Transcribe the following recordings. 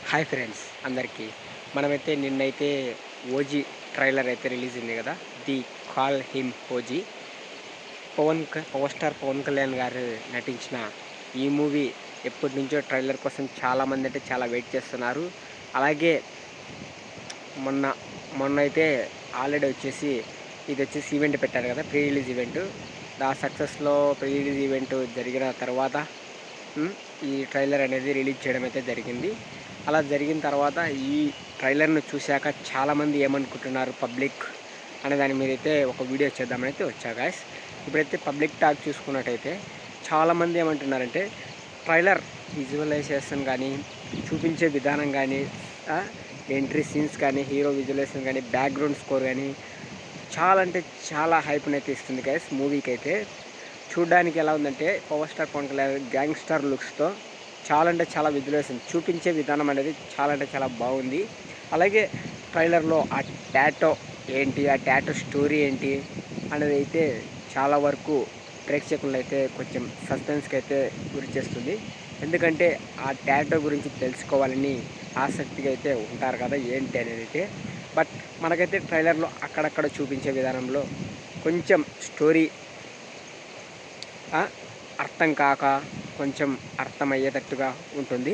Hi friends అందరికీ. మనమైతే నిన్నైతే 'ఓజీ' ట్రైలర్ అయితే రిలీజ్ అయింది కదా! 'They call him OG'. Power star Pawan Kalyan garu నటించిన ఈ మూవీ ఎప్పటినుంచో ట్రైలర్ కోసం చాలామంది అంటే చాలా వెయిట్ చేస్తున్నారు. అలాగే మొన్న మొన్నైతే ఆల్రెడీ ఇదొచ్చేసి ఈవెంట్ పెట్టారు కదా! Pre release event. ఆ సక్సెస్‌లో ప్రీ రిలీజ్ ఈవెంట్ జరిగిన తర్వాత ఈ ట్రైలర్ అనేది రిలీజ్ చేయడం అయితే జరిగింది. అలా జరిగిన తర్వాత ఈ ట్రైలర్‌ను చూశాక చాలామంది ఏమనుకుంటున్నారు పబ్లిక్ అనే దాని మీదైతే ఒక వీడియో చేద్దామని అయితే వచ్చా గాయ్స్. ఇప్పుడైతే పబ్లిక్ టాక్ చూసుకున్నట్టయితే చాలామంది ఏమంటున్నారంటే ట్రైలర్ విజువలైజేషన్ కానీ, చూపించే విధానం కానీ, ఎంట్రీ సీన్స్ కానీ, హీరో విజువలైజేషన్ కానీ, బ్యాక్‌గ్రౌండ్ స్కోర్ కానీ చాలా అంటే చాలా హైప్‌నైతే ఇస్తుంది గాయ్స్ మూవీకైతే. చూడ్డానికి ఎలా ఉందంటే power star Pawan Kalyan gangster లుక్స్‌తో చాలా అంటే చాలా విజువలైజేషన్ చూపించే విధానం అనేది చాలా అంటే చాలా బాగుంది. అలాగే ట్రైలర్‌లో ఆ టాటూ ఏంటి, ఆ టాటూ స్టోరీ ఏంటి అనేది అయితే చాలా వరకు ప్రేక్షకులను అయితే కొంచెం సస్పెన్స్‌కి అయితే గురి చేస్తుంది. ఎందుకంటే ఆ టాటూ గురించి తెలుసుకోవాలని ఆసక్తిగా అయితే ఉంటారు కదా ఏంటి అనేది అయితే. బట్ మనకైతే ట్రైలర్‌లో అక్కడక్కడ చూపించే విధానంలో కొంచెం స్టోరీ అర్థం కాక కొంచెం అర్థమయ్యేటట్టుగా ఉంటుంది.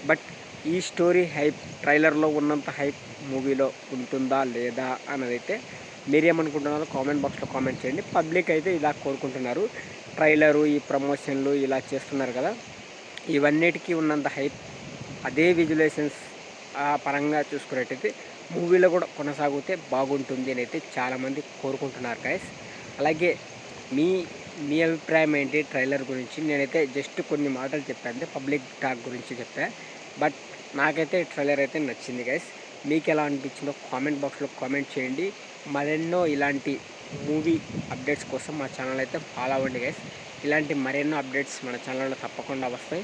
బట్ ఈ స్టోరీ హైప్ ట్రైలర్‌లో ఉన్నంత హైప్ మూవీలో ఉంటుందా లేదా అన్నదైతే మీరేమనుకుంటున్నారో కామెంట్ బాక్స్‌లో కామెంట్ చేయండి. పబ్లిక్ అయితే ఇలా కోరుకుంటున్నారు. ట్రైలరు, ఈ ప్రమోషన్లు ఇలా చేస్తున్నారు కదా! ఇవన్నిటికీ ఉన్నంత హైప్ అదే విజువలైజేషన్స్ పరంగా చూసుకున్నట్టయితే మూవీలో కూడా కొనసాగితే బాగుంటుంది అని అయితే చాలామంది కోరుకుంటున్నారు గైస్. అలాగే మీ మీ అభిప్రాయం ఏంటి ట్రైలర్ గురించి? నేనైతే జస్ట్ కొన్ని మాటలు చెప్పాను, పబ్లిక్ టాక్ గురించి చెప్పా. బట్ నాకైతే ట్రైలర్ అయితే నచ్చింది గైస్. మీకు ఎలా అనిపించిందో కామెంట్ బాక్స్లో కామెంట్ చేయండి. మరెన్నో ఇలాంటి మూవీ అప్డేట్స్ కోసం మా ఛానల్ అయితే ఫాలో అవ్వండి గైస్. ఇలాంటి మరెన్నో అప్డేట్స్ మన ఛానల్లో తప్పకుండా వస్తాయి.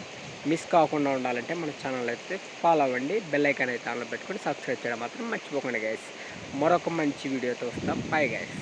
మిస్ కాకుండా ఉండాలంటే మన ఛానల్ అయితే ఫాలో అవ్వండి. బెల్ ఐకాన్ అయితే ఆన్లో పెట్టుకొని సబ్స్క్రైబ్ చేయడం మాత్రం మర్చిపోకండి గైస్. మరొక మంచి వీడియోతో వస్తాం. Bye guys.